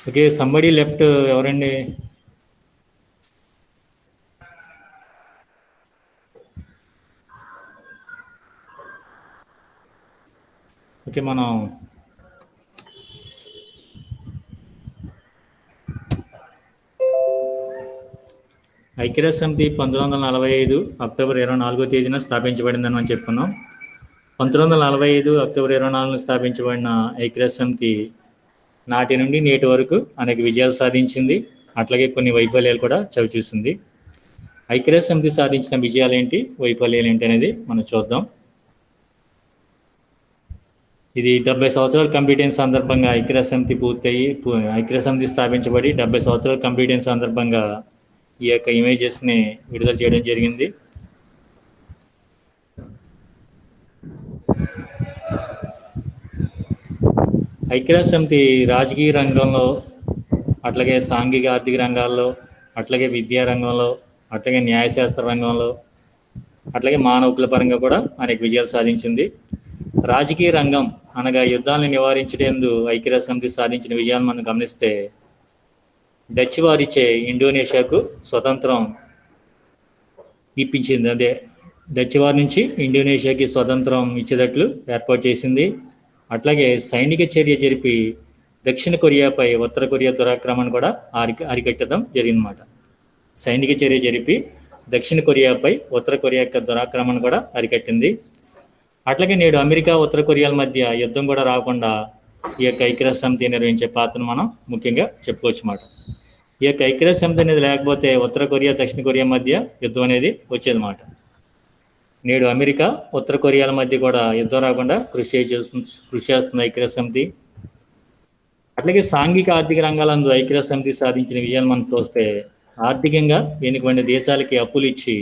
Okay, somebody left. ఎవరండి? Okay, మనం ఐక్యరాజ్య సమితి 1945 అక్టోబర్ 24వ తేదీన స్థాపించబడిందని మనం చెప్పుకున్నాం. 1945 అక్టోబర్ 24న స్థాపించబడిన ఐక్యరాజ్య సమితి నాటి నుండి నేటి వరకు అనేక విజయాలు సాధించింది. అట్లాగే కొన్ని వైఫల్యాలు కూడా చవిచూసింది. ఐక్యరాజ్య సమితి సాధించిన విజయాలు ఏంటి, వైఫల్యాలు ఏంటి అనేది మనం చూద్దాం. ఇది 70 సంవత్సరాలు కంప్లీట్ అయిన సందర్భంగా ఐక్యరాజ్య సమితి పూర్తయి ఐక్యరాజ్య సమితి స్థాపించబడి 70 సంవత్సరాలు కంప్లీట్ అయిన సందర్భంగా ఈ యొక్క ఇమేజెస్ని విడుదల చేయడం జరిగింది. ఐక్యరాజ్య సమితి రాజకీయ రంగంలో, అట్లాగే సాంఘిక ఆర్థిక రంగాల్లో, అట్లాగే విద్యా రంగంలో, అట్లాగే న్యాయశాస్త్ర రంగంలో, అట్లాగే మానవ హక్కుల పరంగా కూడా అనేక విజయాలు సాధించింది. రాజకీయ రంగం అనగా యుద్ధాలను నివారించేందుకు ఐక్యరాజ్య సమితి సాధించిన విజయాలను మనం గమనిస్తే, డచ్ వారిచే ఇండోనేషియాకు స్వతంత్రం ఇప్పించింది. అదే డచ్ వారి నుంచి ఇండోనేషియాకి స్వతంత్రం ఇచ్చేటట్లు ఏర్పాటు చేసింది. అట్లాగే సైనిక చర్య జరిపి దక్షిణ కొరియాపై ఉత్తర కొరియా దురాక్రమణ కూడా అరికట్టడం జరిగిందన్నమాట. సైనిక చర్య జరిపి దక్షిణ కొరియాపై ఉత్తర కొరియా యొక్క దురాక్రమణ కూడా అరికట్టింది. అట్లాగే నేడు అమెరికా ఉత్తర కొరియాల మధ్య యుద్ధం కూడా రాకుండా ఈ యొక్క ఐక్యరాజ్య సమితి నిర్వహించే పాత్రను మనం ముఖ్యంగా చెప్పుకోవచ్చు అన్నమాట. ఈ యొక్క ఐక్యరాజ్య సమితి అనేది లేకపోతే ఉత్తర కొరియా దక్షిణ కొరియా మధ్య యుద్ధం అనేది వచ్చేదన్నమాట. నేడు అమెరికా ఉత్తర కొరియాల మధ్య కూడా యుద్ధం రాకుండా కృషి చేస్తుంది ఐక్యరాజ్య సమితి. అట్లాగే సాంఘిక ఆర్థిక రంగాలందు ఐక్యరాజ్య సమితి సాధించిన విజయాలు మనం చూస్తే, ఆర్థికంగా వెనుకబడిన దేశాలకి అప్పులు ఇచ్చి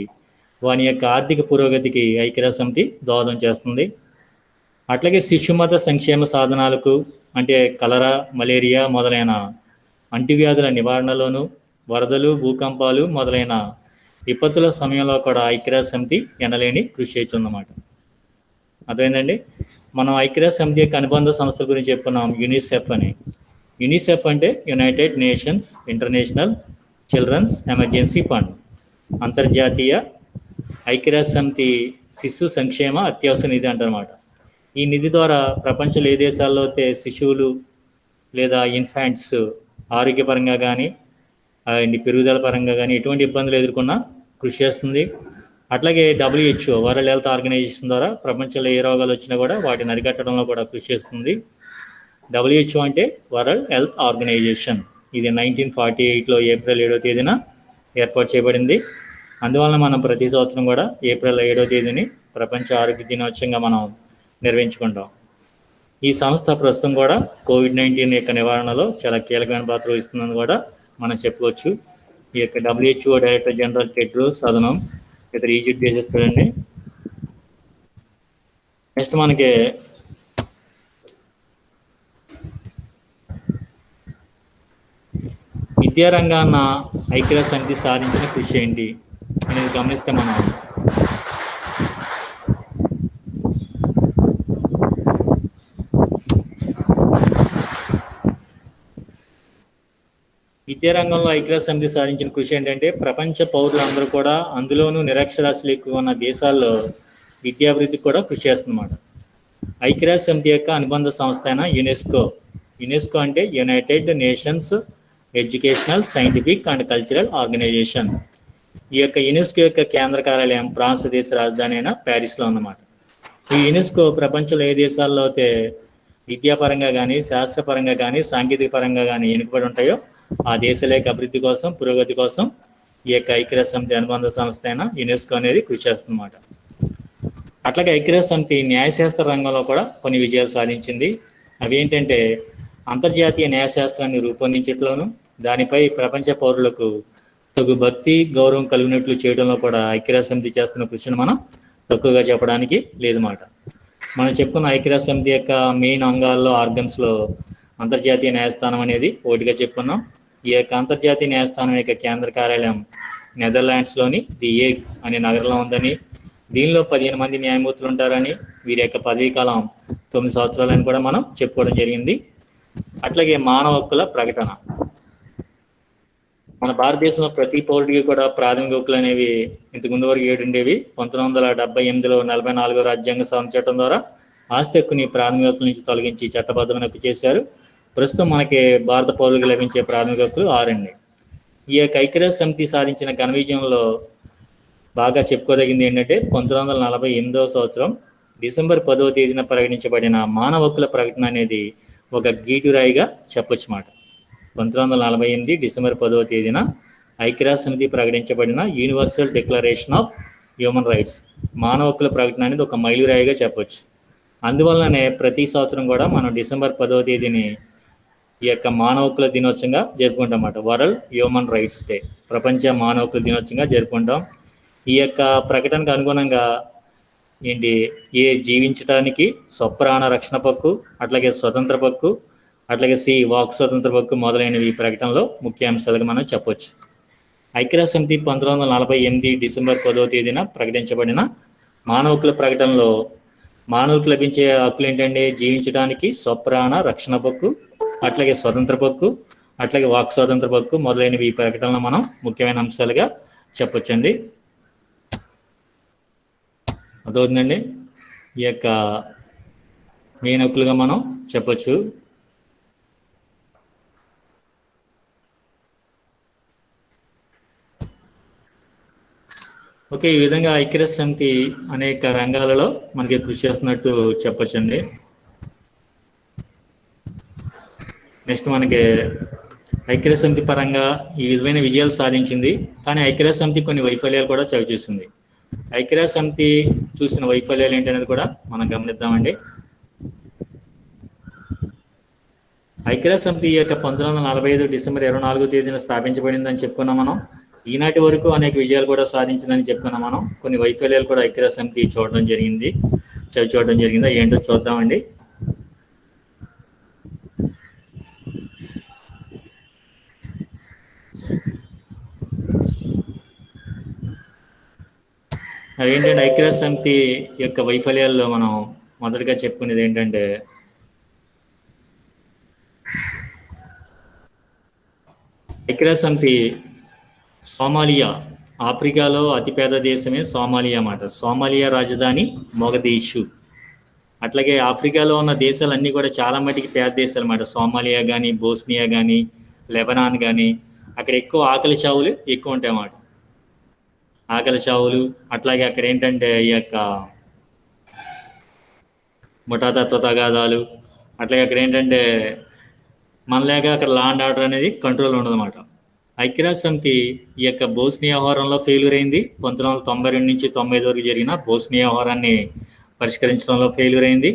వాని యొక్క ఆర్థిక పురోగతికి ఐక్యరాజ్య సమితి దోహదం చేస్తుంది. అట్లాగే శిశుమత సంక్షేమ సాధనాలకు, అంటే కలరా, మలేరియా మొదలైన అంటువ్యాధుల నివారణలోను, వరదలు, భూకంపాలు మొదలైన విపత్తుల సమయంలో కూడా ఐక్యరాజ్య సమితి ఎనలేని కృషి చేస్తుందన్నమాట. అదేంటండి, మనం ఐక్యరాజ్య సమితి యొక్క అనుబంధ సంస్థల గురించి చెప్పుకున్నాం. యునిసెఫ్ అని. యునిసెఫ్ అంటే United Nations International Children's Emergency Fund, అంతర్జాతీయ ఐక్యరాజ్య సమితి శిశు సంక్షేమ అత్యవసర నిధి అంటారన్నమాట. ఈ నిధి ద్వారా ప్రపంచంలో ఏ దేశాల్లో అయితే శిశువులు లేదా ఇన్ఫాంట్స్ ఆరోగ్యపరంగా కానీ పెరుగుదల పరంగా కానీ ఎటువంటి ఇబ్బందులు ఎదుర్కొన్నా కృషి చేస్తుంది. అట్లాగే WHO వరల్డ్ హెల్త్ ఆర్గనైజేషన్ ద్వారా ప్రపంచంలో ఏ రోగాలు వచ్చినా కూడా వాటిని అరికట్టడంలో కూడా కృషి చేస్తుంది. WHO అంటే వరల్డ్ హెల్త్ ఆర్గనైజేషన్. ఇది 1948లో ఏప్రిల్ 7వ తేదీన ఏర్పాటు చేయబడింది. అందువలన మనం ప్రతి సంవత్సరం కూడా ఏప్రిల్ 7వ తేదీని ప్రపంచ ఆరోగ్య దినోత్సవంగా మనం నిర్వహించుకుంటాం. ఈ సంస్థ ప్రస్తుతం కూడా COVID-19 యొక్క నివారణలో చాలా కీలకమైన పాత్ర వహిస్తుందని కూడా మనం చెప్పుకోవచ్చు. ఈ యొక్క WHO డైరెక్టర్ జనరల్ టెడ్రోస్ అదనం ఇతర ఈజిప్ట్ దేశస్తులండి. నెక్స్ట్ మనకి విద్యారంగాన ఐక్యరాజ్య సమితి సాధించిన కృషి ఏంటి అనేది గమనిస్తే, మనం విద్యారంగంలో ఐక్యరాజ్య సమితి సాధించిన కృషి ఏంటంటే, ప్రపంచ పౌరులందరూ కూడా, అందులోనూ నిరక్షరాస్యులు ఎక్కువ ఉన్న దేశాల్లో విద్యాభివృద్ధికి కూడా కృషి చేస్తుందన్నమాట. ఐక్యరాజ్య సమితి యొక్క అనుబంధ సంస్థ అయిన యునెస్కో అంటే United Nations Educational, Scientific and Cultural Organization. ఈ యొక్క యునెస్కో యొక్క కేంద్ర కార్యాలయం ఫ్రాన్స్ దేశ రాజధాని అయిన ప్యారిస్లో ఉన్నమాట. ఈ యునెస్కో ప్రపంచంలో ఏ దేశాల్లో అయితే విద్యాపరంగా కానీ, శాస్త్రపరంగా కానీ, సాంకేతిక పరంగా కానీ వెనుకబడి ఉంటాయో ఆ దేశాల యొక్క అభివృద్ధి కోసం, పురోగతి కోసం ఈ యొక్క ఐక్యరాజ్య సమితి అనుబంధ సంస్థ అయిన యునెస్కో అనేది కృషి చేస్తుందన్నమాట. అట్లాగే ఐక్యరాజ్య సమితి న్యాయశాస్త్ర రంగంలో కూడా కొన్ని విజయాలు సాధించింది. అవి ఏంటంటే, అంతర్జాతీయ న్యాయశాస్త్రాన్ని రూపొందించట్లోను, దానిపై ప్రపంచ పౌరులకు తగు భక్తి, గౌరవం కలిగినట్లు చేయడంలో కూడా ఐక్యరాజ్య సమితి చేస్తున్న కృషిని మనం తక్కువగా చెప్పడానికి లేదన్నమాట. మనం చెప్పుకున్న ఐక్యరాజ్య సమితి యొక్క మెయిన్ అంగాల్లో, ఆర్గన్స్లో అంతర్జాతీయ న్యాయస్థానం అనేది ఒకటిగా చెప్పుకున్నాం. ఈ యొక్క అంతర్జాతీయ న్యాయస్థానం యొక్క కేంద్ర కార్యాలయం నెదర్లాండ్స్లోని ది హేగ్ అనే నగరంలో ఉందని, దీనిలో 15 మంది న్యాయమూర్తులు ఉంటారని, వీరి యొక్క పదవీ కాలం 9 సంవత్సరాలని కూడా మనం చెప్పుకోవడం జరిగింది. అట్లాగే మానవ హక్కుల ప్రకటన. మన భారతదేశంలో ప్రతి పౌరుడికి కూడా ప్రాథమిక హక్కులు అనేవి ఇంతకుముందు వరకు 7 ఉండేవి. 1978లో 44వ రాజ్యాంగ సవరణ చట్టం ద్వారా ఆస్తి హక్కుని ప్రాథమిక హక్కుల నుంచి తొలగించి చట్టబద్ధమైన హక్కు చేశారు. ప్రస్తుతం మనకి భారత పౌరులకు లభించే ప్రాథమిక హక్కులు 6 అండి. ఈ యొక్క ఐక్యరాజ్య సమితి సాధించిన ఘన విజయంలో బాగా చెప్పుకోదగింది ఏంటంటే 1948వ సంవత్సరం డిసెంబర్ 10వ తేదీన ప్రకటించబడిన మానవ హక్కుల ప్రకటన అనేది ఒక గీటురాయిగా చెప్పొచ్చు మాట. 1948 డిసెంబర్ 10వ తేదీన ఐక్యరాజ్య సమితి ప్రకటించబడిన universal declaration of human rights మానవ హక్కుల ప్రకటన అనేది ఒక మైలురాయిగా చెప్పొచ్చు. అందువల్లనే ప్రతి సంవత్సరం కూడా మనం డిసెంబర్ 10వ తేదీని ఈ యొక్క మానవ హక్కుల దినోత్సవంగా జరుపుకుంటాం అన్నమాట. వరల్డ్ హ్యూమన్ రైట్స్ డే, ప్రపంచ మానవ హక్కుల దినోత్సవంగా జరుపుకుంటాం. ఈ యొక్క ప్రకటనకు అనుగుణంగా జీవించడానికి స్వప్రాణ రక్షణ హక్కు, అట్లాగే స్వతంత్ర హక్కు, అట్లాగే వాక్ స్వతంత్ర హక్కు మొదలైనవి ఈ ప్రకటనలో ముఖ్య అంశాలుగా మనం చెప్పొచ్చు. ఐక్యరాజ్య సమితి 1948 డిసెంబర్ 10వ తేదీన ప్రకటించబడిన మానవ హక్కుల ప్రకటనలో మానవులకు లభించే హక్కులు ఏంటంటే జీవించడానికి స్వప్రాణ రక్షణ హక్కు, అట్లాగే స్వతంత్ర హక్కు, అట్లాగే వాక్ స్వాతంత్ర హక్కు మొదలైనవి ఈ ప్రకటనలో మనం ముఖ్యమైన అంశాలుగా చెప్పొచ్చండి. అదవుతుందండి ఈ యొక్క మెయిన్ హక్కులుగా మనం చెప్పొచ్చు. ఓకే, ఈ విధంగా ఐక్యరాజ్య సమితి అనేక రంగాలలో మనకి కృషి చేస్తున్నట్టు చెప్పొచ్చండి. నెక్స్ట్ మనకి ఐక్యరాజ్య సమితి పరంగా ఈ విధమైన విజయాలు సాధించింది, కానీ ఐక్యరాజ్య సమితి కొన్ని వైఫల్యాలు కూడా చవిచూసింది. ఐక్యరాజ్య సమితి చూసిన వైఫల్యాలు ఏంటనేది కూడా మనం గమనిద్దామండి. ఐక్యరాజ్య సమితి యొక్క 1945 డిసెంబర్ 24వ తేదీన స్థాపించబడిందని చెప్పుకున్నాం మనం. ఈనాటి వరకు అనేక విజయాలు కూడా సాధించిందని చెప్పుకున్నాం మనం. కొన్ని వైఫల్యాలు కూడా ఐక్యరాజ్య సమితి చూడడం జరిగింది. ఏంటో చూద్దామండి. అదేంటంటే ఐక్యరాజ్య సమితి యొక్క వైఫల్యాల్లో మనం మొదటగా చెప్పుకునేది ఏంటంటే ఐక్యరాజ్య సమితి సోమాలియా, ఆఫ్రికాలో అతిపెద్ద దేశమే సోమాలియా అన్నమాట. సోమాలియా రాజధాని మొగదీషు. అట్లాగే ఆఫ్రికాలో ఉన్న దేశాలన్నీ కూడా చాలా మటుకి పేద దేశాలు అన్నమాట. సోమాలియా కానీ, బోస్నియా కానీ, లెబనాన్ కానీ, అక్కడ ఎక్కువ ఆకలి చావులు ఎక్కువ ఉంటాయి అన్నమాట. ఆకలి చావులు, అట్లాగే అక్కడ ఏంటంటే ఈ యొక్క ముఠాతత్వ తగాదాలు, అట్లాగే అక్కడ ఏంటంటే మనలేక అక్కడ లా అండ్ ఆర్డర్ అనేది కంట్రోల్ ఉండదన్నమాట. ఐక్యరాజ్య సమితి ఈ యొక్క బోస్నియా వ్యవహారంలో ఫెయిల్యూర్ అయింది. 1992 నుంచి 95 వరకు జరిగిన బోస్నియా వ్యవహారాన్ని పరిష్కరించడంలో ఫెయిల్యూర్ అయింది.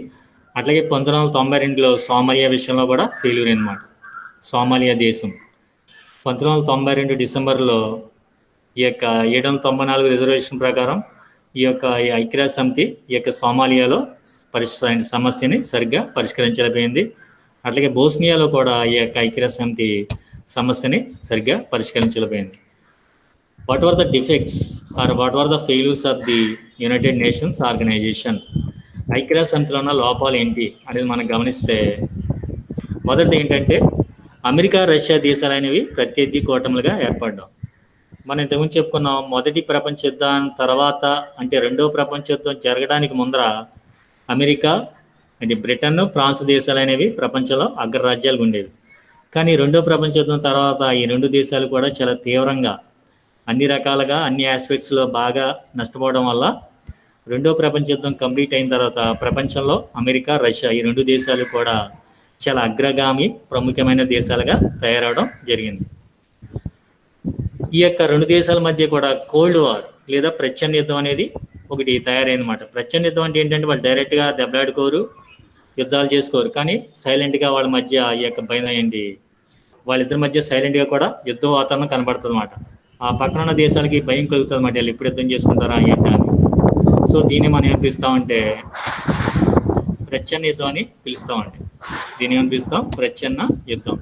అట్లాగే 1992లో సోమాలియా విషయంలో కూడా ఫెయిల్యూర్ అయింది అన్నమాట. సోమాలియా దేశం 1992 డిసెంబర్లో ఈ యొక్క 794 రిజర్వేషన్ ప్రకారం ఈ ఐక్యరాజ్య సమితి ఈ యొక్క సోమాలియాలో సమస్యని సరిగ్గా పరిష్కరించలేకపోయింది. అట్లాగే బోస్నియాలో కూడా ఈ యొక్క ఐక్యరాజ్య సమితి సమస్యని సరిగ్గా పరిష్కరించలేకపోయింది. What are the defects are what are the failures of the United Nations organisation? ఐక్యరాజ్య సమితిలో ఉన్న లోపాలు ఏంటి అనేది మనం గమనిస్తే, మొదటిది ఏంటంటే అమెరికా, రష్యా దేశాలు అనేవి ప్రత్యర్థి కూటములుగా ఏర్పడ్డాం. మనం ఇంతకుముందు చెప్పుకున్నాం, మొదటి ప్రపంచ యుద్ధం తర్వాత అంటే రెండవ ప్రపంచ యుద్ధం జరగడానికి ముందర అమెరికా అంటే బ్రిటన్, ఫ్రాన్స్ దేశాలు అనేవి ప్రపంచంలో అగ్రరాజ్యాలు ఉండేవి. కానీ రెండో ప్రపంచ యుద్ధం తర్వాత ఈ రెండు దేశాలు కూడా చాలా తీవ్రంగా అన్ని రకాలుగా అన్ని ఆస్పెక్ట్స్లో బాగా నష్టపోవడం వల్ల రెండో ప్రపంచ యుద్ధం కంప్లీట్ అయిన తర్వాత ప్రపంచంలో అమెరికా, రష్యా ఈ రెండు దేశాలు కూడా చాలా అగ్రగామి ప్రముఖమైన దేశాలుగా తయారవడం జరిగింది. ఈ యొక్క రెండు దేశాల మధ్య కూడా కోల్డ్ వార్ లేదా ప్రచ్ఛన్న యుద్ధం అనేది ఒకటి తయారైందన్నమాట. ప్రచ్ఛన్న యుద్ధం అంటే ఏంటంటే వాళ్ళు డైరెక్ట్గా దెబ్బలాడుకోరు, యుద్ధాలు చేసుకోరు, కానీ సైలెంట్గా వాళ్ళ మధ్య ఈ యొక్క వాళ్ళిద్దరి మధ్య సైలెంట్గా కూడా యుద్ధ వాతావరణం కనబడుతుంది అన్నమాట. ఆ పక్కన ఉన్న దేశాలకి భయం కలుగుతుంది అన్నమాట, వాళ్ళు ఎప్పుడు యుద్ధం చేసుకుంటారా ఏంటా అని. సో దీన్ని మనం ఏం పిలుస్తామంటే ప్రచ్ఛన్న యుద్ధం అని పిలుస్తామండి. దీన్ని ఏమని పిలుస్తాం? ప్రచ్ఛన్న యుద్ధం.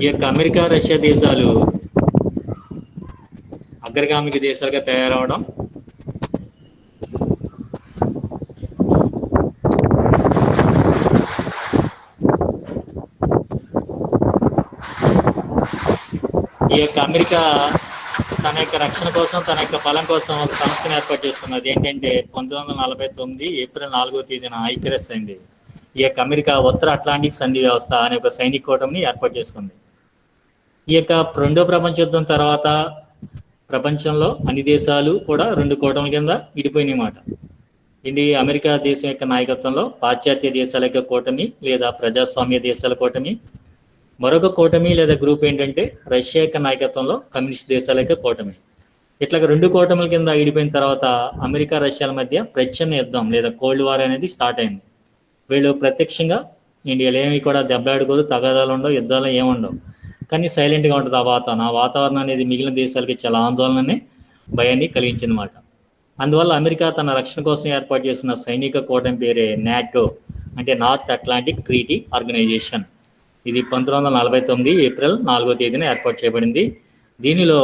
ఈ యొక్క అమెరికా, రష్యా దేశాలు అగ్రగామిక దేశాలుగా తయారవడం, ఈ యొక్క అమెరికా తన యొక్క రక్షణ కోసం, తన యొక్క బలం కోసం ఒక సంస్థను ఏర్పాటు చేసుకున్నది. ఏంటంటే 1949 ఏప్రిల్ 4వ తేదీన ఐక్యరాజ్య అయింది. ఈ యొక్క అమెరికా ఉత్తర అట్లాంటిక్ సంధి వ్యవస్థ అనే ఒక సైనిక కూటమిని ఏర్పాటు చేసుకుంది. ఈ యొక్క రెండో ప్రపంచ యుద్ధం తర్వాత ప్రపంచంలో అన్ని దేశాలు కూడా రెండు కూటముల కింద విడిపోయినాయి మాట. ఇది అమెరికా దేశం యొక్క నాయకత్వంలో పాశ్చాత్య దేశాల యొక్క కూటమి లేదా ప్రజాస్వామ్య దేశాల కూటమి, మరొక కూటమి లేదా గ్రూప్ ఏంటంటే రష్యా యొక్క నాయకత్వంలో కమ్యూనిస్ట్ దేశాల యొక్క కూటమి. ఇట్లాగ రెండు కూటముల కింద విడిపోయిన తర్వాత అమెరికా రష్యాల మధ్య ప్రచ్ఛన్న యుద్ధం లేదా కోల్డ్ వార్ అనేది స్టార్ట్ అయింది. వీళ్ళు ప్రత్యక్షంగా ఇండియాలో ఏమి కూడా దెబ్బలాడుకోరు, తగాదాలు ఉండవు, యుద్ధాలు ఏముండవు, కానీ సైలెంట్గా ఉంటుంది ఆ వాతావరణం అనేది మిగిలిన దేశాలకి చాలా ఆందోళనని, భయాన్ని కలిగించిందన్నమాట. అందువల్ల అమెరికా తన రక్షణ కోసం ఏర్పాటు చేసిన సైనిక కూటమి పేరే నాటో, అంటే నార్త్ అట్లాంటిక్ ట్రీటీ ఆర్గనైజేషన్. ఇది 1949 ఏప్రిల్ 4వ తేదీన ఏర్పాటు చేయబడింది. దీనిలో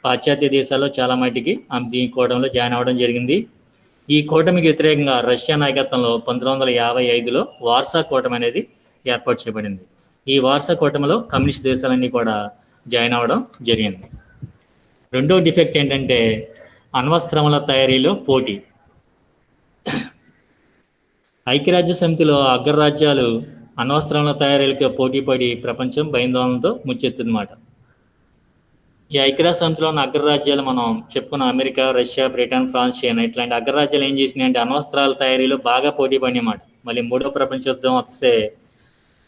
పాశ్చాత్య దేశాల్లో చాలా మటుకి దీని కూటమిలో జాయిన్ అవ్వడం జరిగింది. ఈ కూటమికి వ్యతిరేకంగా రష్యా నాయకత్వంలో 1955లో వార్సా కూటమి అనేది ఏర్పాటు చేయబడింది. ఈ వార్సా కూటమిలో కమ్యూనిస్ట్ దేశాలన్నీ కూడా జాయిన్ అవ్వడం జరిగింది. రెండో డిఫెక్ట్ ఏంటంటే అణ్వస్త్రముల తయారీలో పోటీ. ఐక్యరాజ్య సమితిలో అగ్రరాజ్యాలు అణ్వస్త్రముల తయారీలకు పోటీ పడి ప్రపంచం భయాందోళనతో ముచ్చెత్తుందన్నమాట. ఈ ఐక్యరాజ్య సమితిలో ఉన్న అగ్రరాజ్యాలు మనం చెప్పుకున్న America, Russia, Britain, France, China ఇట్లాంటి అగ్రరాజ్యాలు ఏం చేసినాయి అంటే అణ్వస్త్రాల తయారీలో బాగా పోటీ పడినమాట. మళ్ళీ మూడో ప్రపంచ యుద్ధం వస్తే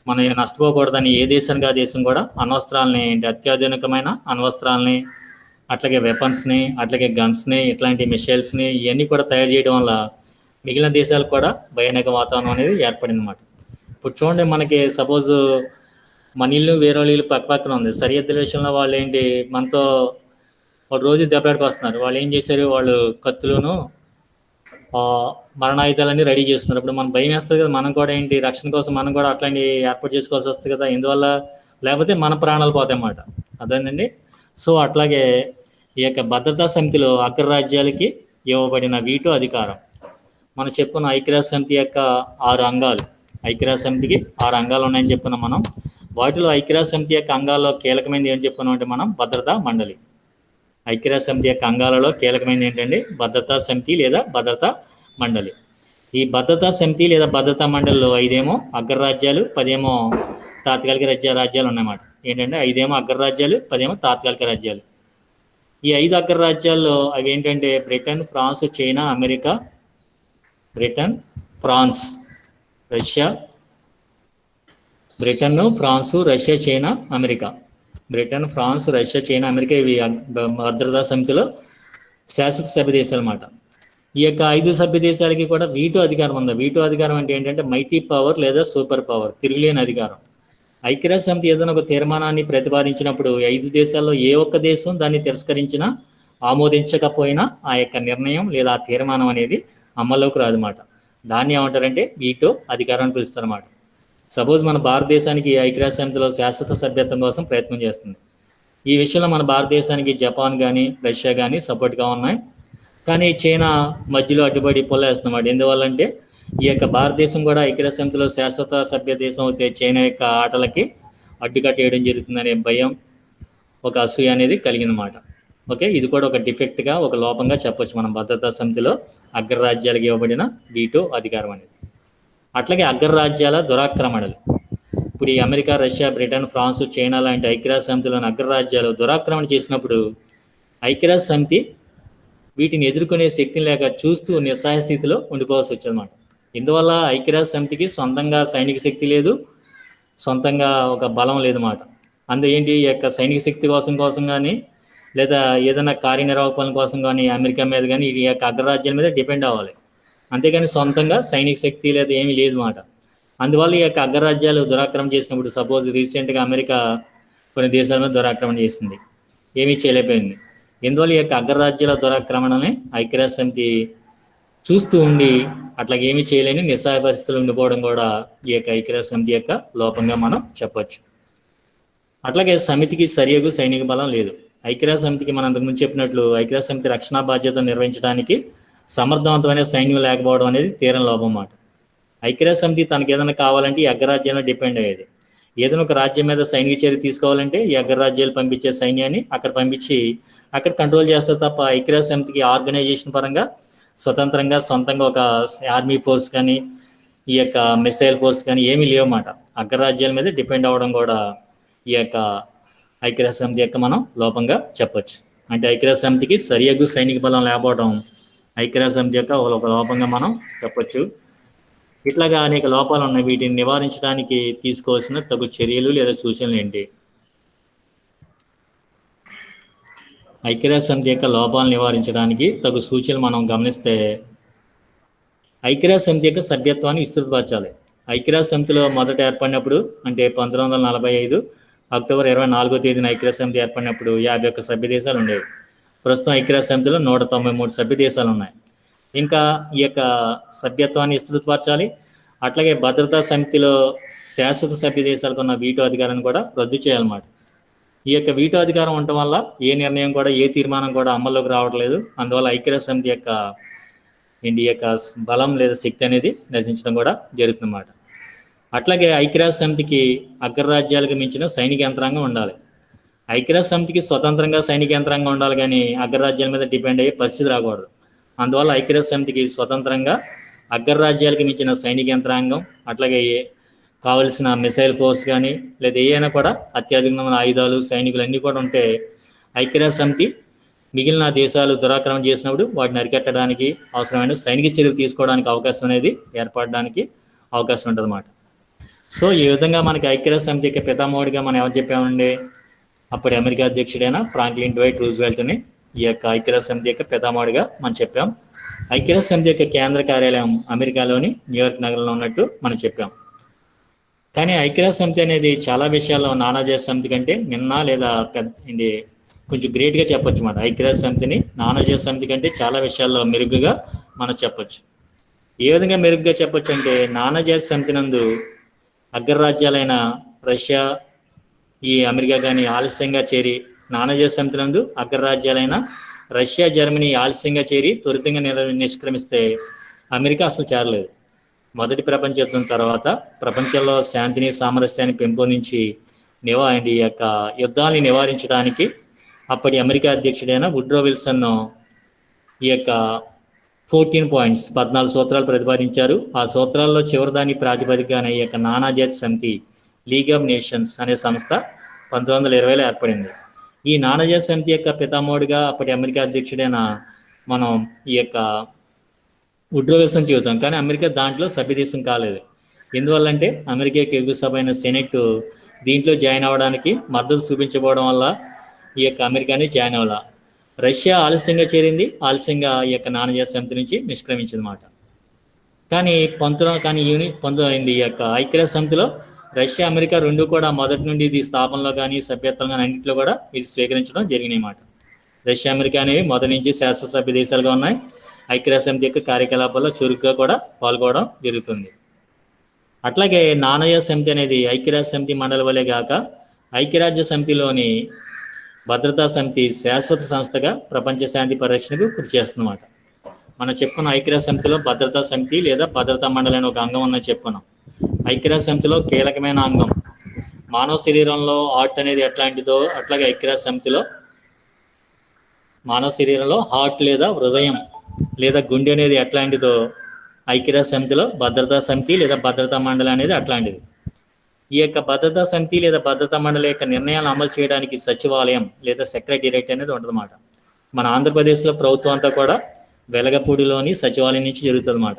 మనం నష్టపోకూడదని ఏ దేశానికి ఆ దేశం కూడా అణ్వస్త్రాలని, అత్యాధునికమైన అణ్వస్త్రాలని, అట్లాగే వెపన్స్ని, అట్లాగే గన్స్ని, ఇట్లాంటి మిసైల్స్ని ఇవన్నీ కూడా తయారు చేయడం వల్ల మిగిలిన దేశాలకు కూడా భయానక వాతావరణం అనేది ఏర్పడింది అన్నమాట. ఇప్పుడు చూడండి, మనకి సపోజ్ మన ఇల్లు వేరే ఇల్లు పక్కన ఉంది. సరిహద్దుల విషయంలో వాళ్ళు ఏంటి మనతో ఒక రోజు దెబ్బలాడికి వస్తున్నారు. వాళ్ళు ఏం చేశారు, వాళ్ళు కత్తులను మరణాయుధాలన్నీ రెడీ చేస్తున్నారు. ఇప్పుడు మనం భయం వేస్తుంది కదా, మనం కూడా ఏంటి రక్షణ కోసం మనం కూడా అట్లాంటి ఏర్పాటు చేసుకోవాల్సి వస్తుంది కదా. ఎందువల్ల, లేకపోతే మన ప్రాణాలు పోతాయి అన్నమాట. అదేనండి. సో అట్లాగే ఈ యొక్క భద్రతా సమితిలో అగ్రరాజ్యాలకి ఇవ్వబడిన వీటో అధికారం. మనం చెప్పుకున్న ఐక్యరాజ్య సమితి యొక్క 6 అంగాలు, ఐక్యరాజ్య సమితికి 6 అంగాలు ఉన్నాయని చెప్పుకున్నాం మనం. వాటిలో ఐక్యరాజ్య సమితి యొక్క అంగాల్లో కీలకమైనది ఏం చెప్పుకున్నాం అంటే మనం భద్రతా మండలి. ఐక్యరాజ్య సమితి యొక్క అంగాలలో కీలకమైనది ఏంటంటే భద్రతా సమితి లేదా భద్రతా మండలి. ఈ భద్రతా సమితి లేదా భద్రతా మండలిలో 5 ఏమో అగ్రరాజ్యాలు, 10 ఏమో తాత్కాలిక రాజ్యాలు ఉన్నాయన్నమాట. ఏంటంటే 5 ఏమో అగ్రరాజ్యాలు, 10 ఏమో తాత్కాలిక రాజ్యాలు. ఈ 5 అగ్రరాజ్యాల్లో అవి ఏంటంటే Britain, France, China, America. Britain, France, Russia. Britain, France, Russia, China, America. Britain, France, Russia, China, America ఇవి భద్రతా సమితిలో శాశ్వత సభ్య దేశాలు అన్నమాట. ఈ యొక్క 5 సభ్య దేశాలకి కూడా వీటో అధికారం ఉంది. వీటో అధికారం అంటే ఏంటంటే మైటీ పవర్ లేదా సూపర్ పవర్, తిరుగులేని అధికారం. ఐక్యరాజ్య సమితి ఏదైనా ఒక తీర్మానాన్ని ప్రతిపాదించినప్పుడు 5 దేశాల్లో ఏ ఒక్క దేశం దాన్ని తిరస్కరించినా, ఆమోదించకపోయినా ఆ యొక్క నిర్ణయం లేదా ఆ తీర్మానం అనేది అమల్లోకి రాదన్నమాట. దాన్ని ఏమంటారంటే వీటో అధికారం అని పిలుస్తారన్నమాట. సపోజ్ మన భారతదేశానికి ఐక్యరాజ్య సమితిలో శాశ్వత సభ్యత్వం కోసం ప్రయత్నం చేస్తుంది. ఈ విషయంలో మన భారతదేశానికి జపాన్ కానీ, రష్యా కానీ సపోర్ట్గా ఉన్నాయి. కానీ చైనా మధ్యలో అడ్డుపడి పొల్లేస్తున్నమాట. ఎందువల్లంటే ఈ యొక్క భారతదేశం కూడా ఐక్యరాజ్య సమితిలో శాశ్వత సభ్య దేశం అయితే చైనా యొక్క ఆటలకి అడ్డుకట్టేయడం జరుగుతుందనే భయం, ఒక అసూయ అనేది కలిగిందన్నమాట. ఓకే, ఇది కూడా ఒక డిఫెక్ట్గా, ఒక లోపంగా చెప్పొచ్చు మనం భద్రతా సమితిలో అగ్రరాజ్యాలకు ఇవ్వబడిన వీటో అధికారం అనేది. అట్లాగే అగ్రరాజ్యాల దురాక్రమణలు. ఇప్పుడు ఈ America, Russia, Britain, France, China లాంటి ఐక్యరాజ్య సమితిలోని అగ్రరాజ్యాలు దురాక్రమణ చేసినప్పుడు ఐక్యరాజ్య సమితి వీటిని ఎదుర్కొనే శక్తిని లేక చూస్తూ నిస్సహాయ స్థితిలో ఉండిపోవాల్సి వచ్చిందన్నమాట. ఇందువల్ల ఐక్యరాజ్య సమితికి సొంతంగా సైనిక శక్తి లేదు, సొంతంగా ఒక బలం లేదన్నమాట. ఏంటి ఈ యొక్క సైనిక శక్తి కోసం కానీ, లేదా ఏదైనా కార్యనిర్వాహక పనుల కోసం కానీ అమెరికా మీద కానీ ఈ యొక్క అగ్రరాజ్యాల మీద డిపెండ్ అవ్వాలి. అంతేగాని సొంతంగా సైనిక శక్తి లేదా ఏమీ లేదు మాట. అందువల్ల ఈ యొక్క అగ్రరాజ్యాలు దురాక్రమణ చేసినప్పుడు, సపోజ్ రీసెంట్గా అమెరికా కొన్ని దేశాల మీద దురాక్రమణ చేసింది, ఏమీ చేయలేకపోయింది. ఎందువల్ల ఈ యొక్క అగ్రరాజ్యాల దురాక్రమణని ఐక్యరాజ్య సమితి చూస్తూ ఉండి అట్లాగే ఏమీ చేయలేని నిస్సహాయ పరిస్థితులు ఉండిపోవడం కూడా ఈ యొక్క ఐక్యరాజ్య సమితి యొక్క లోపంగా మనం చెప్పొచ్చు. అట్లాగే సమితికి సరియగు సైనిక బలం లేదు. ఐక్యరాజ్య సమితికి మనం అంతకుముందు చెప్పినట్లు ఐక్యరాజ్య సమితి రక్షణ బాధ్యతను నిర్వహించడానికి సమర్థవంతమైన సైన్యం లేకపోవడం అనేది తీరం లోపం అన్నమాట. ఐక్యరాజ్య సమితి తనకి ఏదైనా కావాలంటే ఈ అగ్రరాజ్యంలో డిపెండ్ అయ్యేది. ఏదైనా ఒక రాజ్యం మీద సైనిక చర్య తీసుకోవాలంటే ఈ అగ్రరాజ్యాలు పంపించే సైన్యాన్ని అక్కడ పంపించి అక్కడ కంట్రోల్ చేస్తారు తప్ప ఐక్యరాజ్య సమితికి ఆర్గనైజేషన్ పరంగా స్వతంత్రంగా సొంతంగా ఒక ఆర్మీ ఫోర్స్ కానీ ఈ యొక్క మిసైల్ ఫోర్స్ కానీ ఏమీ లేవన్నమాట. అగ్రరాజ్యాల మీద డిపెండ్ అవ్వడం కూడా ఈ యొక్క ఐక్యరాజ్య సమితి యొక్క మనం లోపంగా చెప్పొచ్చు. అంటే ఐక్యరాజ్య సమితికి సరియగు సైనిక బలం లేకపోవడం ఐక్యరాజ్య సమితి యొక్క ఒక లోపంగా మనం చెప్పొచ్చు. ఇట్లాగా అనేక లోపాలు ఉన్నాయి. వీటిని నివారించడానికి తీసుకోవాల్సిన తగు చర్యలు లేదా సూచనలు ఏంటి? ఐక్యరాజ్య సమితి యొక్క లోపాలను నివారించడానికి తగు సూచనలు మనం గమనిస్తే ఐక్యరాజ్య సమితి యొక్క సభ్యత్వాన్ని విస్తృతపరచాలి. ఐక్యరాజ్య సమితిలో మొదట ఏర్పడినప్పుడు అంటే 1945 అక్టోబర్ 24వ తేదీన ఐక్యరాజ్య సమితి ఏర్పడినప్పుడు 51 సభ్య దేశాలు ఉండేవి. ప్రస్తుతం ఐక్యరాజ్య సమితిలో 193 సభ్య దేశాలు ఉన్నాయి. ఇంకా ఈ యొక్క సభ్యత్వాన్ని విస్తృతపరచాలి. అట్లాగే భద్రతా సమితిలో శాశ్వత సభ్య దేశాలకు ఉన్న వీటో అధికారాన్ని కూడా రద్దు చేయాలన్నమాట. ఈ యొక్క వీటో అధికారం ఉండటం వల్ల ఏ నిర్ణయం కూడా ఏ తీర్మానం కూడా అమల్లోకి రావట్లేదు. అందువల్ల ఐక్యరాజ్య సమితి యొక్క యొక్క బలం లేదా శక్తి అనేది నశించడం కూడా జరుగుతుందన్నమాట. అట్లాగే ఐక్యరాజ్య సమితికి అగ్రరాజ్యాలకు మించిన సైనిక యంత్రాంగం ఉండాలి. ఐక్యరాజ్య సమితికి స్వతంత్రంగా సైనిక యంత్రాంగం ఉండాలి, కానీ అగ్రరాజ్యాల మీద డిపెండ్ అయ్యే పరిస్థితి రాకూడదు. అందువల్ల ఐక్యరాజ్య సమితికి స్వతంత్రంగా అగ్రరాజ్యాలకు మించిన సైనిక యంత్రాంగం, అట్లాగే కావలసిన మిసైల్ ఫోర్స్ కానీ లేదా ఏమైనా కూడా అత్యాధునికమైన ఆయుధాలు సైనికులు అన్నీ కూడా ఉంటే ఐక్యరాజ్య సమితి మిగిలిన దేశాలు దురాక్రమణ చేసినప్పుడు వాటిని అరికట్టడానికి అవసరమైన సైనిక చర్యలు తీసుకోవడానికి అవకాశం అనేది ఏర్పడడానికి అవకాశం ఉంటుంది అన్నమాట. సో ఈ విధంగా మనకి ఐక్యరాజ్య సమితి యొక్క పితామహుడిగా మనం ఎవరు చెప్పామండి? అప్పటి అమెరికా అధ్యక్షుడైన ఫ్రాంక్లిన్ డ్వైట్ రూజ్వెల్ట్ని ఈ యొక్క ఐక్యరాజ్య సమితి యొక్క పితామహుడిగా మనం చెప్పాం. ఐక్యరాజ్య సమితి యొక్క కేంద్ర కార్యాలయం అమెరికాలోని న్యూయార్క్ నగరంలో ఉన్నట్టు మనం చెప్పాం. కానీ ఐక్యరాజ్య సమితి అనేది చాలా విషయాల్లో నానాజాతి సమితి కంటే నిన్న లేదా ఇది కొంచెం గ్రేట్గా చెప్పొచ్చు అన్నమాట. ఐక్యరాజ్య సమితిని నానాజాతి సమితి కంటే చాలా విషయాల్లో మెరుగ్గా మనం చెప్పొచ్చు. ఏ విధంగా మెరుగ్గా చెప్పొచ్చు అంటే నానాజాతి సమితి నందు అగ్రరాజ్యాలైన రష్యా ఈ అమెరికా కానీ ఆలస్యంగా చేరి నానాజాతి సమితి నందు అగ్రరాజ్యాలైన రష్యా జర్మనీ ఆలస్యంగా చేరి త్వరితంగా నిష్క్రమిస్తే అమెరికా అసలు చేరలేదు. మొదటి ప్రపంచ యుద్ధం తర్వాత ప్రపంచంలో శాంతిని సామరస్యాన్ని పెంపొందించి ఈ యొక్క యుద్ధాన్ని నివారించడానికి అప్పటి అమెరికా అధ్యక్షుడైన వుడ్రో విల్సన్ ఈ యొక్క 14 పాయింట్స్ 14 సూత్రాలు ప్రతిపాదించారు. ఆ సూత్రాల్లో చివరిదాని ప్రాతిపదికగానే ఈ యొక్క నానాజాతి సమితి లీగ్ ఆఫ్ నేషన్స్ అనే సంస్థ 1920లో ఏర్పడింది. ఈ నానాజాతి సమితి యొక్క పితామహుడిగా అప్పటి అమెరికా అధ్యక్షుడైన మనం ఈ యొక్క వుడ్రో విల్సన్ చెబుతాం. కానీ అమెరికా దాంట్లో సభ్యదేశం కాలేదు. ఎందువల్లంటే అమెరికాకి ఎగువ సభ అయిన సెనెట్ దీంట్లో జాయిన్ అవ్వడానికి మద్దతు చూపించబోవడం వల్ల ఈ యొక్క అమెరికాని జాయిన్ అవ్వాల. రష్యా ఆలస్యంగా చేరింది, ఆలస్యంగా ఈ యొక్క నానాజాతి సమితి నుంచి నిష్క్రమించింది అన్నమాట. కానీ ఈ యొక్క ఐక్యరాజ్య సమితిలో రష్యా అమెరికా రెండు కూడా మొదటి నుండి ఇది స్థాపనలో కానీ సభ్యత్వం కానీ అన్నింటిలో కూడా ఇది స్వీకరించడం జరిగినాయి అన్నమాట. రష్యా అమెరికా అనేవి మొదటి నుంచి శాశ్వత సభ్య దేశాలుగా ఉన్నాయి. ఐక్యరాజ్య సమితి యొక్క కార్యకలాపాల్లో చురుగ్గా కూడా పాల్గొనడం జరుగుతుంది. అట్లాగే నానాజాతి సమితి అనేది ఐక్యరాజ్య సమితి మండలి వలె గాక ఐక్యరాజ్య సమితిలోని భద్రతా సమితి శాశ్వత సంస్థగా ప్రపంచ శాంతి పరిరక్షణకు కృషి చేస్తుందన్నమాట. మనం చెప్పుకున్న ఐక్యరాజ్య సమితిలో భద్రతా సమితి లేదా భద్రతా మండలి అనే ఒక అంగం ఉందని చెప్పుకున్నాం. ఐక్యరాజ్య సమితిలో కీలకమైన అంగం. మానవ శరీరంలో హార్ట్ అనేది ఎట్లాంటిదో అట్లాగే ఐక్యరాజ్య సమితిలో మానవ శరీరంలో హార్ట్ లేదా హృదయం లేదా గుండె అనేది ఎట్లాంటిదో ఐక్యరాజ్య సమితిలో భద్రతా సమితి లేదా భద్రతా మండలి అనేది అట్లాంటిది. ఈ యొక్క భద్రతా సమితి లేదా భద్రతా మండలి యొక్క నిర్ణయాలను అమలు చేయడానికి సచివాలయం లేదా సెక్రటేరియట్ అనేది ఉంటుందన్నమాట. మన ఆంధ్రప్రదేశ్లో ప్రభుత్వం అంతా కూడా వెలగపూడిలోని సచివాలయం నుంచి జరుగుతుంది అన్నమాట.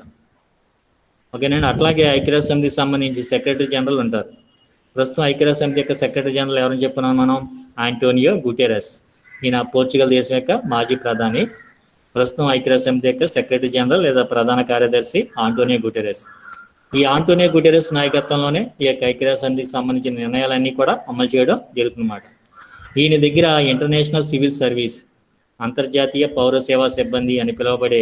ఓకేనండి. అట్లాగే ఐక్యరాజ్య సమితికి సంబంధించి సెక్రటరీ జనరల్ ఉంటారు. ప్రస్తుతం ఐక్యరాజ్య సమితి యొక్క సెక్రటరీ జనరల్ ఎవరని చెప్పుకున్నాం మనం? Antonio Guterres. ఈయన పోర్చుగల్ దేశం యొక్క మాజీ ప్రధాని. ప్రస్తుతం ఐక్యరాజ్య సమితి యొక్క సెక్రటరీ జనరల్ లేదా ప్రధాన కార్యదర్శి ఆంటోనియో గుటెరస్. ఈ ఆంటోనియో గుటెరస్ నాయకత్వంలోనే ఈ యొక్క ఐక్యరాజ్య సమితికి సంబంధించిన నిర్ణయాలన్నీ కూడా అమలు చేయడం జరుగుతుందన్నమాట. ఈయన దగ్గర ఇంటర్నేషనల్ సివిల్ సర్వీస్, అంతర్జాతీయ పౌర సేవా సిబ్బంది అని పిలువబడే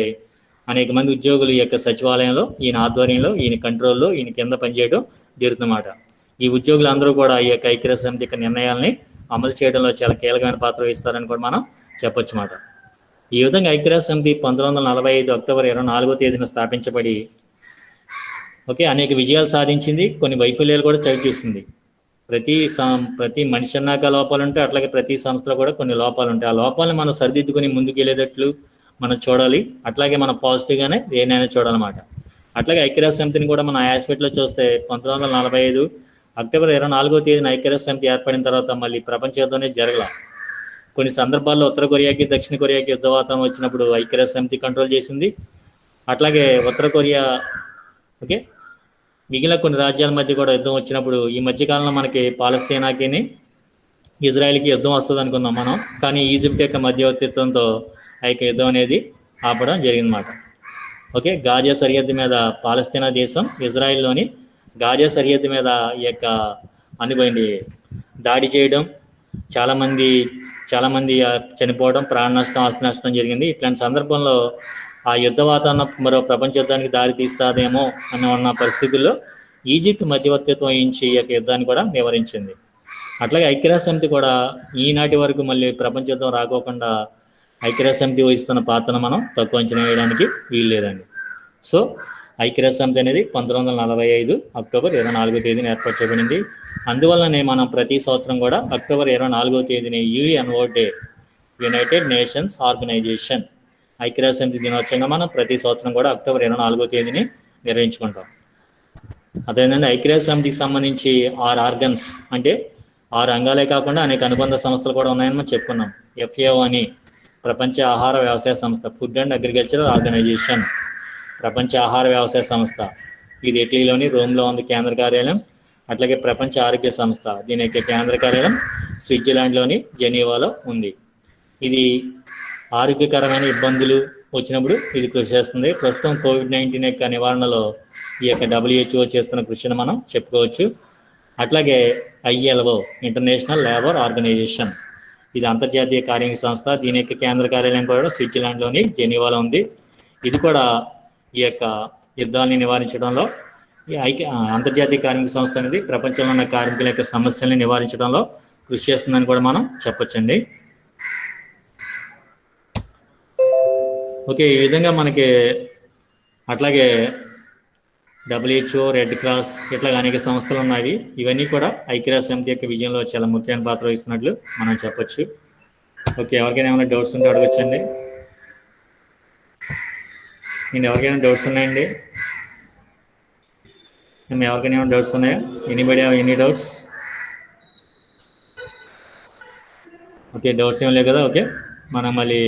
అనేక మంది ఉద్యోగులు ఈ యొక్క సచివాలయంలో ఈయన ఆధ్వర్యంలో ఈయన కంట్రోల్లో ఈయన కింద పనిచేయడం జరుగుతుందన్నమాట. ఈ ఉద్యోగులందరూ కూడా ఈ యొక్క ఐక్యరాజ్య సమితి యొక్క నిర్ణయాలని అమలు చేయడంలో చాలా కీలకమైన పాత్ర వహిస్తారని కూడా మనం చెప్పొచ్చు అన్నమాట. ఈ విధంగా ఐక్యరాజ్య సమితి 1945 అక్టోబర్ 24వ తేదీన స్థాపించబడి అనేక విజయాలు సాధించింది, కొన్ని వైఫల్యాలు కూడా చవిచూసింది. ప్రతి మనిషి అన్నాక లోపాలు ఉంటాయి, అట్లాగే ప్రతి సంస్థలో కూడా కొన్ని లోపాలు ఉంటాయి. ఆ లోపాలను మనం సరిదిద్దుకొని ముందుకు వెళ్ళేటట్లు మనం చూడాలి. అట్లాగే మనం పాజిటివ్గానే దేనైనా చూడాలన్నమాట. అట్లాగే ఐక్యరాజ్య సమితిని కూడా మనం ఆస్పెక్ట్లో చూస్తే 1945 అక్టోబర్ 24వ తేదీన ఐక్యరాజ్య సమితి ఏర్పడిన తర్వాత మళ్ళీ ప్రపంచ యుద్ధం అనేది జరగల. కొన్ని సందర్భాల్లో ఉత్తర కొరియాకి దక్షిణ కొరియాకి యుద్ధ వాతావరణం వచ్చినప్పుడు ఐక్యరాజ్య సమితి కంట్రోల్ చేసింది. అట్లాగే ఉత్తర కొరియా ఓకే మిగిలిన కొన్ని రాజ్యాల మధ్య కూడా యుద్ధం వచ్చినప్పుడు ఈ మధ్యకాలంలో మనకి పాలస్తీనాకి ఇజ్రాయెల్కి యుద్ధం వస్తుంది అనుకున్నాం మనం, కానీ ఈజిప్ట్ యొక్క మధ్యవర్తిత్వంతో ఆ యొక్క యుద్ధం అనేది ఆపడం జరిగిందన్నమాట. ఓకే, గాజా సరిహద్దు మీద పాలస్తీనా దేశం ఇజ్రాయెల్లోని గాజా సరిహద్దు మీద ఈ యొక్క అనుభవండి దాడి చేయడం, చాలామంది చనిపోవడం, ప్రాణ నష్టం, ఆస్తి నష్టం జరిగింది. ఇట్లాంటి సందర్భంలో ఆ యుద్ధ వాతావరణం మరో ప్రపంచ యుద్ధానికి దారి తీస్తాదేమో అని ఉన్న పరిస్థితుల్లో ఈజిప్ట్ మధ్యవర్తిత్వం వహించి ఈ యొక్క యుద్ధాన్ని కూడా నివారించింది. అట్లాగే ఐక్యరాజ్య సమితి కూడా ఈనాటి వరకు మళ్ళీ ప్రపంచ యుద్ధం రాకోకుండా ఐక్యరాజ్య సమితి వహిస్తున్న పాత్రను మనం తక్కువ అంచనా వేయడానికి వీలు లేదండి. సో ఐక్యరాజ్య సమితి అనేది 1945 అక్టోబర్ 24వ తేదీన ఏర్పాటు చేయబడింది. అందువల్లనే మనం ప్రతి సంవత్సరం కూడా అక్టోబర్ 24వ తేదీని UNO day, United Nations organisation ఐక్యరాజ్య సమితి దినోత్సవంగా మనం ప్రతి సంవత్సరం కూడా అక్టోబర్ 24వ తేదీని నిర్వహించుకుంటాం. అదేంటంటే ఐక్యరాజ్య సమితికి సంబంధించి 6 ఆర్గన్స్, అంటే 6 అంగాలే కాకుండా అనేక అనుబంధ సంస్థలు కూడా ఉన్నాయని మనం చెప్పుకున్నాం. FAO అని ప్రపంచ ఆహార వ్యవసాయ సంస్థ, ఫుడ్ అండ్ అగ్రికల్చరల్ ఆర్గనైజేషన్ ప్రపంచ ఆహార వ్యవసాయ సంస్థ, ఇది ఇటలీలోని రోమ్లో ఉంది కేంద్ర కార్యాలయం. అట్లాగే ప్రపంచ ఆరోగ్య సంస్థ, దీని యొక్క కేంద్ర కార్యాలయం స్విట్జర్లాండ్లోని జెనీవాలో ఉంది. ఇది ఆరోగ్యకరమైన ఇబ్బందులు వచ్చినప్పుడు ఇది కృషి చేస్తుంది. ప్రస్తుతం COVID-19 యొక్క నివారణలో ఈ యొక్క WHO చేస్తున్న కృషిని మనం చెప్పుకోవచ్చు. అట్లాగే ILO, ఇంటర్నేషనల్ లేబర్ ఆర్గనైజేషన్, ఇది అంతర్జాతీయ కార్మిక సంస్థ, దీని యొక్క కేంద్ర కార్యాలయం కూడా స్విట్జర్లాండ్లోని జెనీవాలో ఉంది. ఇది కూడా ఈ యొక్క యుద్ధాన్ని నివారించడంలో అంతర్జాతీయ కార్మిక సంస్థ అనేది ప్రపంచంలో ఉన్న కార్మికుల యొక్క సమస్యల్ని నివారించడంలో కృషి చేస్తుందని కూడా మనం చెప్పొచ్చండి. ఓకే, ఈ విధంగా మనకి అట్లాగే WHO, రెడ్ క్రాస్ ఇట్లా అనేక సంస్థలు ఉన్నాయి. ఇవన్నీ కూడా ఐక్యరాజ్య సమితి యొక్క విజయంలో చాలా ముఖ్యమైన పాత్ర వహిస్తున్నట్లు మనం చెప్పొచ్చు. ఓకే, ఎవరికైనా ఏమైనా డౌట్స్ ఉంటే అడగచ్చండి. నేను ఎవరికైనా డౌట్స్ ఉన్నాయండి? ఎవరికైనా ఏమైనా డౌట్స్ ఉన్నాయా? Anybody have any doubts? Okay, doubts ఏం లేవు కదా. ఓకే, మనం మళ్ళీ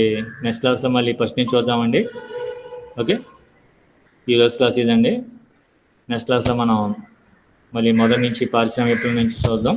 నెక్స్ట్ క్లాస్లో మళ్ళీ ఫస్ట్ నుంచి చూద్దామండి. ఓకే, ఈరోజు క్లాస్ ఇదండి. నెక్స్ట్ క్లాస్లో మనం మళ్ళీ మొదటి నుంచి పారిశ్రామిక విప్లవం నుంచి చూద్దాం.